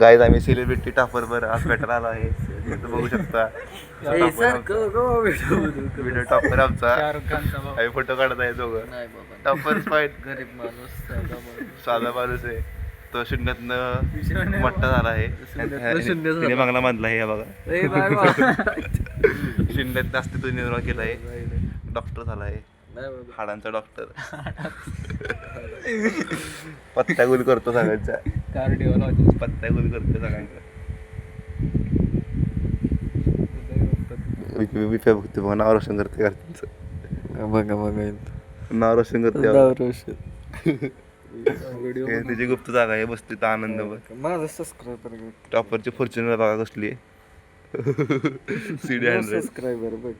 Guys आम्ही celebrity टॉपरवर आज भेटायला आलो आहे. इथं बघू शकता व्हिडिओ टॉपर आमचा. आम्ही फोटो काढत आहे दोघं. टॉपर गरीब माणूस साधा माणूस आहे तो. शून्यातनं मोठा झाला आहे. तिने मागला बांधला आहे. बघा शून्यात अस्तित्व निर्माण केलं आहे. डॉक्टर झाला आहे. हाडांचा डॉक्टर. पत्त्या गुल करतो सगळ्यांच्या. कार्डिओलॉजिस्ट. पत्त्या गुल करतो सगळ्यांच्या. बघते नाव रोशन करते बघा नाव रोशन करते. तिची गुप्त जागा आहे. बसते तर आनंद. माझा सबस्क्रायबर टॉपरची फॉर्च्युनर बघा कसली आहे. सबस्क्रायबर बघ.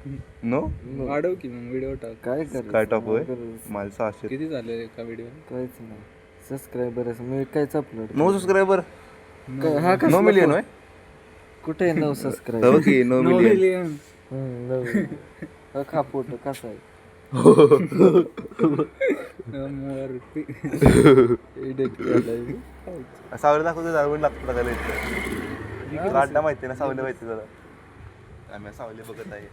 नो वाढव की मग व्हिडिओ टाक. काय टॉप आहे माझे 600. किती झाले एका व्हिडिओ? काहीच नाही. सबस्क्रायबर मी कायच अपलोड. No subscriber. हा का 9 मिलियन होय. कुठे 9 सबस्क्रायबर? की 9 मिलियन. हा फोटो कसा आहे? सावली दाखवतो जाऊन लागतो बघायला इथं. लाडला माहिती ना सावली माहिती जरा. आम्ही सावली बघत आहे.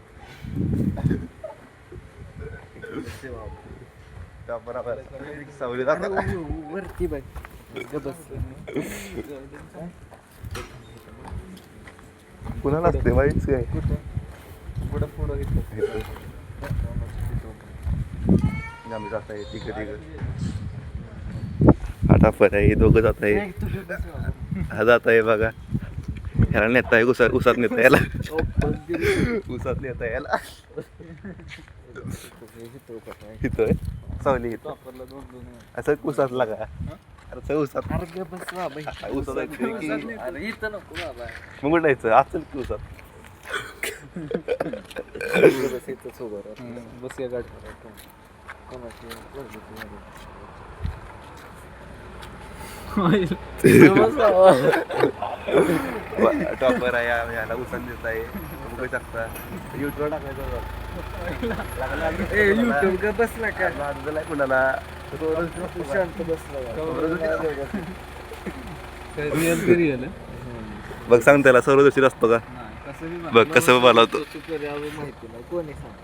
सावली दाखव वरती बघ. पुन्हा नसते माहितीच काय. पुढं आम्ही जात आहे तिकडे हा टापर आहे. दोघं जात आहे. हा जात आहे बघा. ह्याला नेता आहे. उसात नेता याला. उसात नेता याला. इथं सावली इथं असं उसात लागा. अरे उसात उसात मग उठायचं असेल की उसात. बस या गाडी. टॉपर आहे. ह्याला उसात देत आहे. बघू शकता. युट्यूब टाकायचं युट्यूब का बसला का? नाही कुणाला शांत बसला. बघ सांग त्याला सर्वदर्शी असतो का. बघ कसं बोलावतो. माहिती नाही कोणी सांग.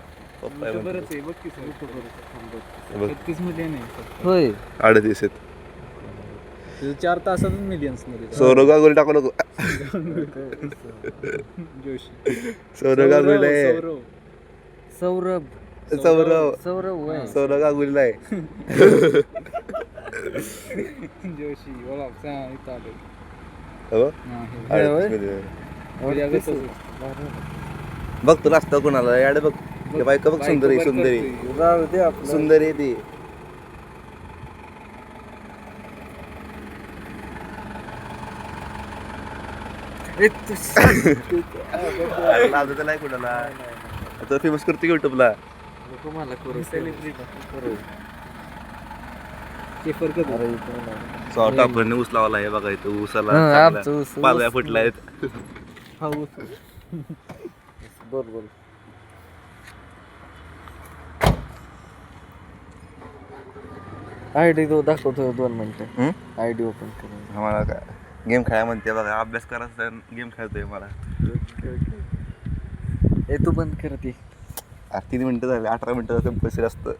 38 होय 38 4 तासातच मिलियन्स मध्ये. सौरव गांगुली टाकू नको. जोशी. सौरव गांगुलीला आहे. सौरभ गांगुलीला आहे. जोशी बघ तुला असतं कोणाला याड बघ. बायका बघ सुंदरी सुंदरी ती. लावतो नाही कुणाला. आता फेमस करते युट्यूबला. टापरने ऊस लावला आहे बघा. इथं ऊसाला पालव्या फुटला आहेत. बरोबर. आयडी तो दाखवतो 2 मिनिटं. आयडी ओपन करून आम्हाला काय गेम खेळाय म्हणते बघा. अभ्यास करायचा गेम खेळतोय मला. तू बंद कर ती. 3 मिनिटं झाले. 18 मिनिटं कंपल्सरी असतं.